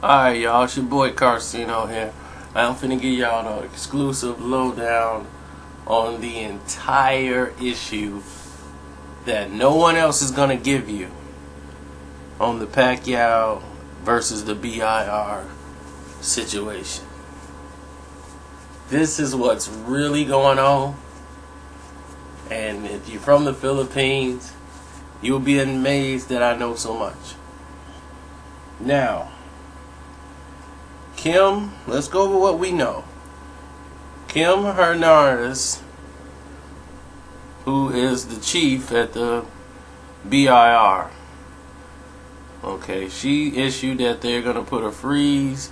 Alright, y'all, it's your boy Carcino here. I'm finna give y'all the exclusive lowdown on the entire issue that no one else is gonna give you on the Pacquiao versus the BIR situation. This is what's really going on, and if you're from the Philippines, you'll be amazed that I know so much. Now, Kim, let's go over what we know. Kim Hernandez, who is the chief at the BIR, okay, she issued that they're going to put a freeze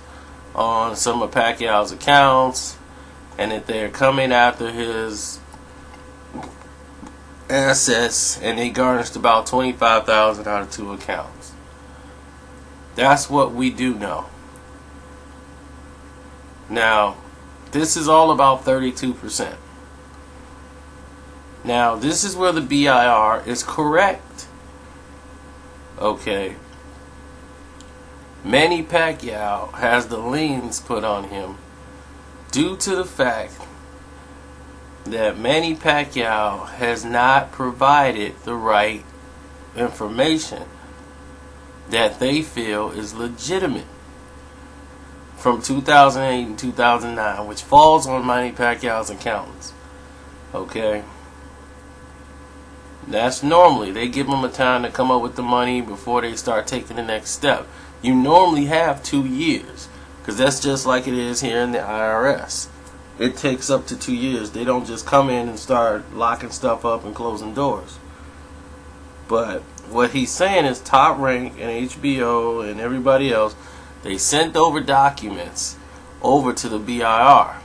on some of Pacquiao's accounts and that they're coming after his assets, and they garnished about $25,000 out of 2 accounts. That's what we do know. Now, this is all about 32%. Now, this is where the BIR is correct. Okay. Manny Pacquiao has the liens put on him due to the fact that Manny Pacquiao has not provided the right information that they feel is legitimate from 2008 and 2009, which falls on Manny Pacquiao's accountants. Okay? That's normally, they give them a time to come up with the money before they start taking the next step. You normally have 2 years, because that's just like it is here in the IRS. It takes up to 2 years. They don't just come in and start locking stuff up and closing doors. But what he's saying is Top Rank and HBO and everybody else, they sent over documents over to the BIR.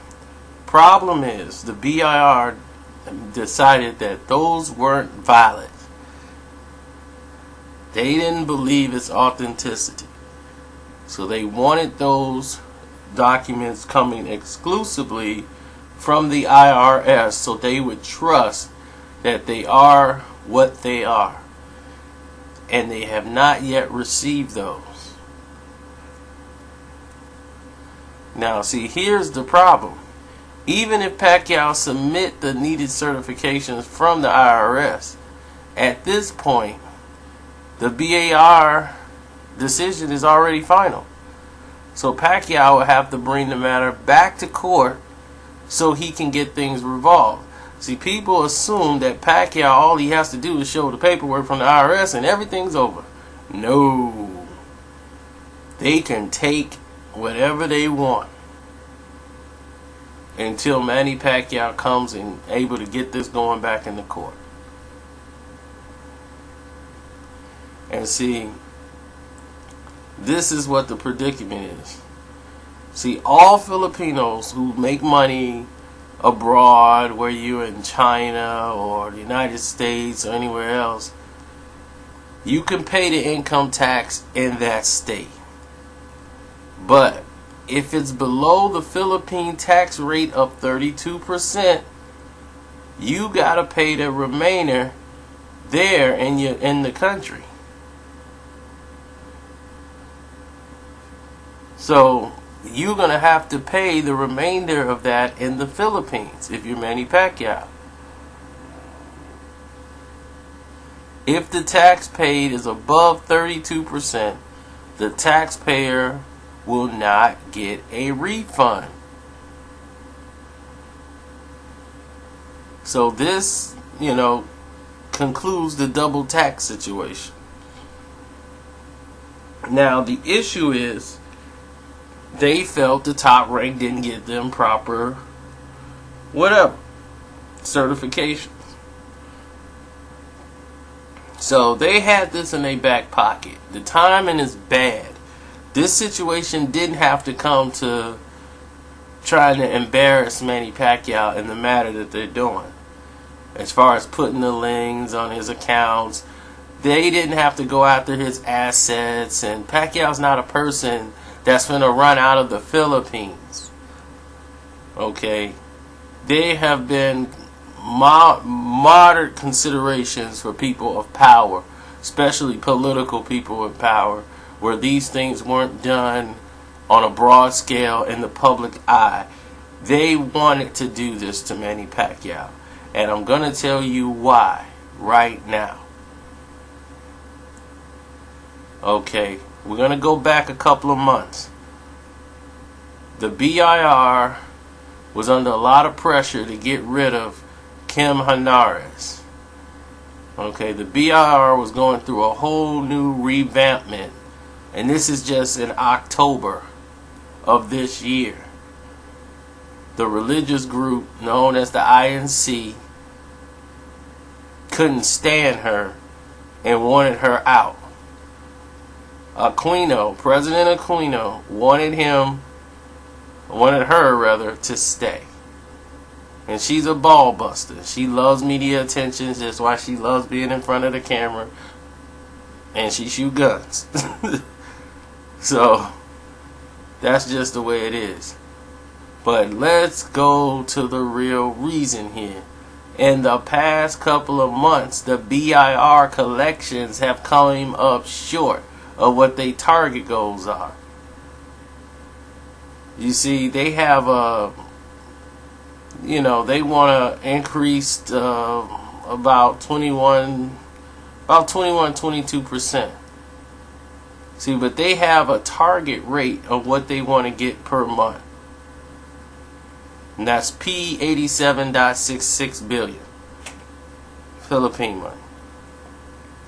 Problem is, the BIR decided that those weren't valid. They didn't believe its authenticity. So they wanted those documents coming exclusively from the IRS so they would trust that they are what they are. And they have not yet received those. Now, see, here's the problem. Even if Pacquiao submit the needed certifications from the IRS, at this point, the BIR decision is already final. So Pacquiao will have to bring the matter back to court so he can get things resolved. See, people assume that Pacquiao, all he has to do is show the paperwork from the IRS and everything's over. No. They can take whatever they want until Manny Pacquiao comes and able to get this going back in the court. And see, this is what the predicament is. See, all Filipinos who make money abroad, where you're in China or the United States or anywhere else, you can pay the income tax in that state. But if it's below the Philippine tax rate of 32%, you gotta pay the remainder there in the country. So you're gonna have to pay the remainder of that in the Philippines if you're Manny Pacquiao. If the tax paid is above 32%, the taxpayer will not get a refund. So this, concludes the double tax situation. Now the issue is, they felt the Top Rank didn't get them proper certifications. So they had this in their back pocket. The timing is bad. This situation didn't have to come to trying to embarrass Manny Pacquiao in the matter that they're doing. As far as putting the liens on his accounts, they didn't have to go after his assets, and Pacquiao's not a person that's going to run out of the Philippines. Okay? They have been moderate considerations for people of power, especially political people of power, where these things weren't done on a broad scale in the public eye. They wanted to do this to Manny Pacquiao. And I'm going to tell you why right now. Okay, we're going to go back a couple of months. The BIR was under a lot of pressure to get rid of Kim Hernandez. Okay, the BIR was going through a whole new revampment. And this is just in October of this year. The religious group known as the INC couldn't stand her and wanted her out. President Aquino wanted her to stay. And she's a ball buster. She loves media attention. That's why she loves being in front of the camera. And she shoots guns. So that's just the way it is. But let's go to the real reason here. In the past couple of months, the BIR collections have come up short of what their target goals are. You see, they have they want to increase about 22%. See, but they have a target rate of what they want to get per month. And that's P87.66 billion Philippine money.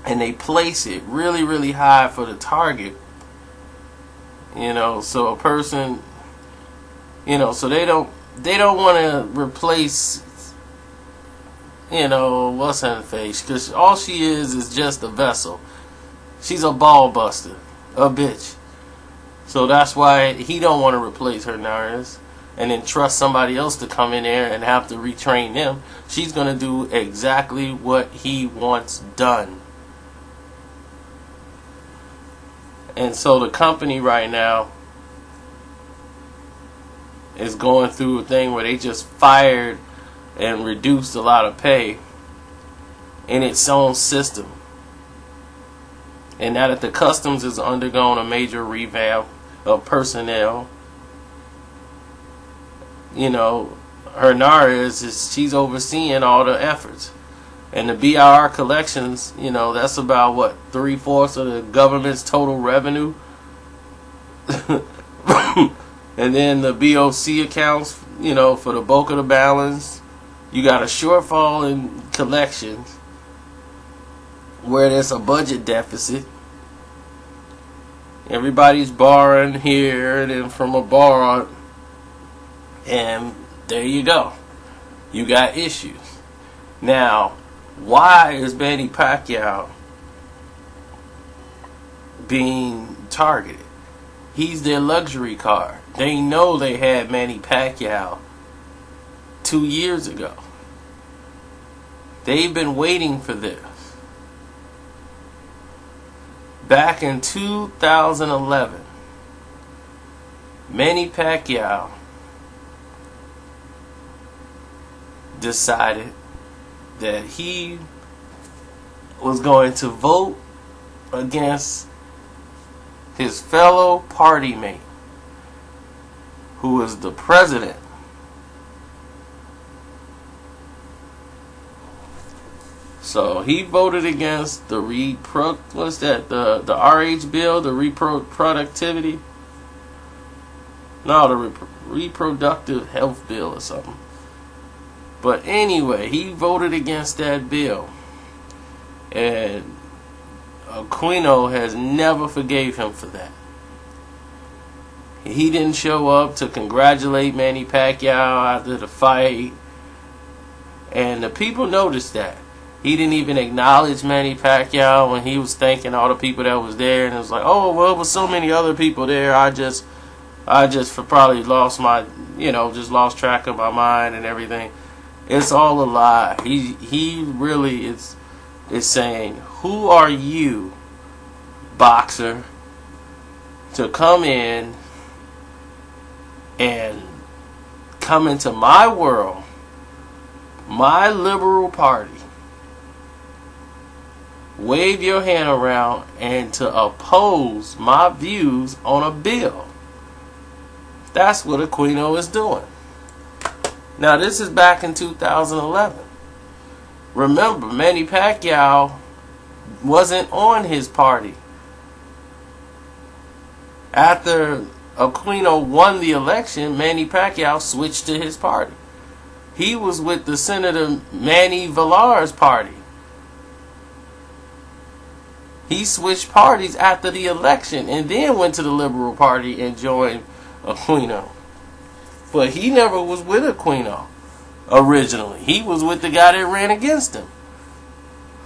And they place it really, really high for the target. So a person, so they don't want to replace, what's her face, because all she is just a vessel. She's a ball buster, a bitch. So that's why he don't want to replace her Hernandez and then trust somebody else to come in there and have to retrain them. She's going to do exactly what he wants done. And so the company right now is going through a thing where they just fired and reduced a lot of pay in its own system. And now that the customs is undergoing a major revamp of personnel, Hernandez she's overseeing all the efforts. And the BIR collections, that's about what, 3/4 of the government's total revenue. And then the BOC accounts, for the bulk of the balance. You got a shortfall in collections where there's a budget deficit. Everybody's borrowing here and then from a borrow, and there you go. You got issues. Now, why is Manny Pacquiao being targeted? He's their luxury card. They know they had Manny Pacquiao 2 years ago. They've been waiting for this. Back in 2011, Manny Pacquiao decided that he was going to vote against his fellow party mate, who was the president. So he voted against the RH bill, the reproductivity, no, the reproductive health bill or something. But anyway, he voted against that bill, and Aquino has never forgave him for that. He didn't show up to congratulate Manny Pacquiao after the fight, and the people noticed that. He didn't even acknowledge Manny Pacquiao when he was thanking all the people that was there, and it was like, oh, well, with so many other people there, I just probably lost my, just lost track of my mind and everything. It's all a lie. He really is saying, who are you, boxer, to come in and come into my world, my liberal party, wave your hand around and to oppose my views on a bill That's what Aquino is doing. Now, this is back in 2011. Remember, Manny Pacquiao wasn't on his party. After Aquino won the election, Manny Pacquiao switched to his party. He was with the Senator Manny Villar's party. He switched parties after the election and then went to the Liberal Party and joined Aquino. But he never was with Aquino originally. He was with the guy that ran against him.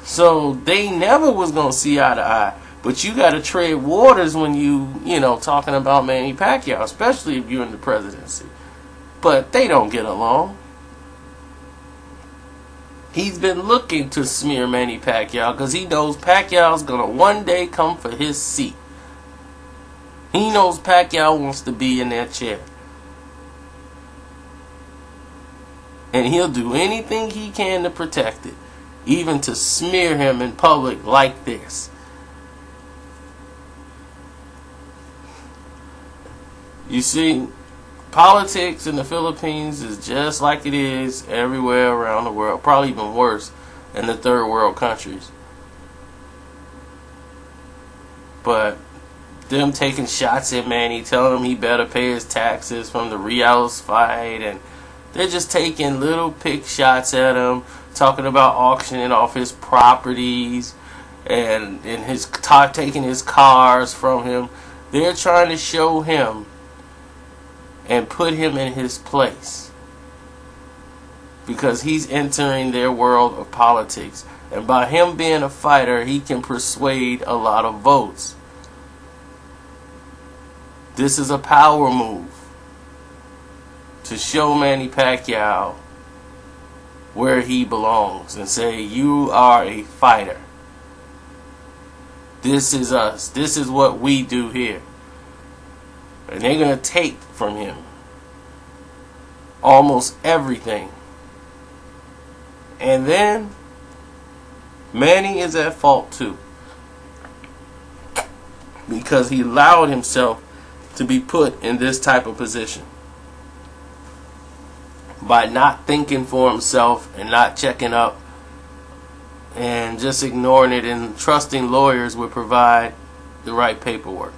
So they never was going to see eye to eye. But you got to tread waters when you talking about Manny Pacquiao, especially if you're in the presidency. But they don't get along. He's been looking to smear Manny Pacquiao because he knows Pacquiao's going to one day come for his seat. He knows Pacquiao wants to be in that chair. And he'll do anything he can to protect it, even to smear him in public like this. You see, politics in the Philippines is just like it is everywhere around the world, probably even worse in the third world countries. But them taking shots at Manny, telling him he better pay his taxes from the Rios fight, and they're just taking little pick shots at him, talking about auctioning off his properties and taking his cars from him. They're trying to show him and put him in his place because he's entering their world of politics. And by him being a fighter, he can persuade a lot of votes. This is a power move to show Manny Pacquiao where he belongs and say, you are a fighter. This is us. This is what we do here. And they're going to take from him almost everything. And then Manny is at fault too, because he allowed himself to be put in this type of position by not thinking for himself and not checking up and just ignoring it and trusting lawyers would provide the right paperwork.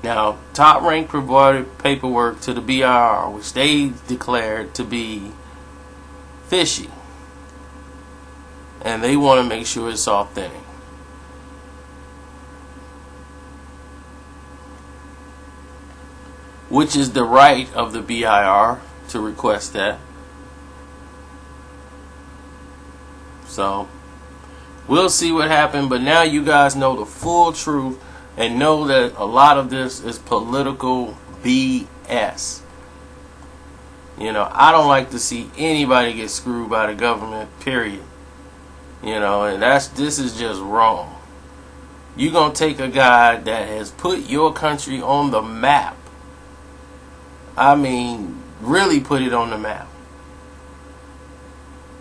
Now, Top Rank provided paperwork to the BIR, which they declared to be fishy. And they want to make sure it's authentic. Which is the right of the BIR to request that. So, we'll see what happened, but now you guys know the full truth. And know that a lot of this is political BS. I don't like to see anybody get screwed by the government, period. And this is just wrong. You're going to take a guy that has put your country on the map. I mean, really put it on the map.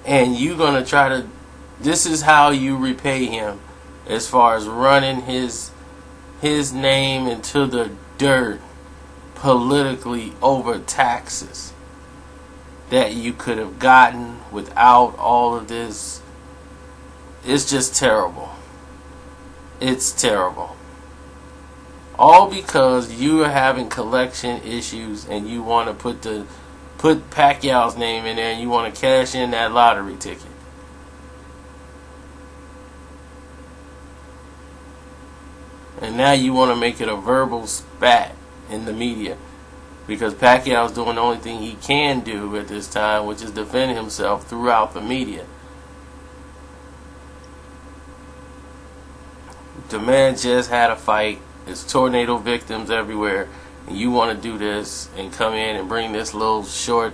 And you're going to try to, this is how you repay him as far as running his name into the dirt politically over taxes that you could have gotten without all of this. It's just terrible. It's terrible. All because you are having collection issues and you want to put Pacquiao's name in there and you want to cash in that lottery ticket. And now you want to make it a verbal spat in the media because Pacquiao's doing the only thing he can do at this time, which is defend himself throughout the media. The man just had a fight. There's tornado victims everywhere. And you want to do this and come in and bring this little short...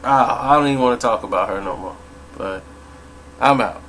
I don't even want to talk about her no more. But I'm out.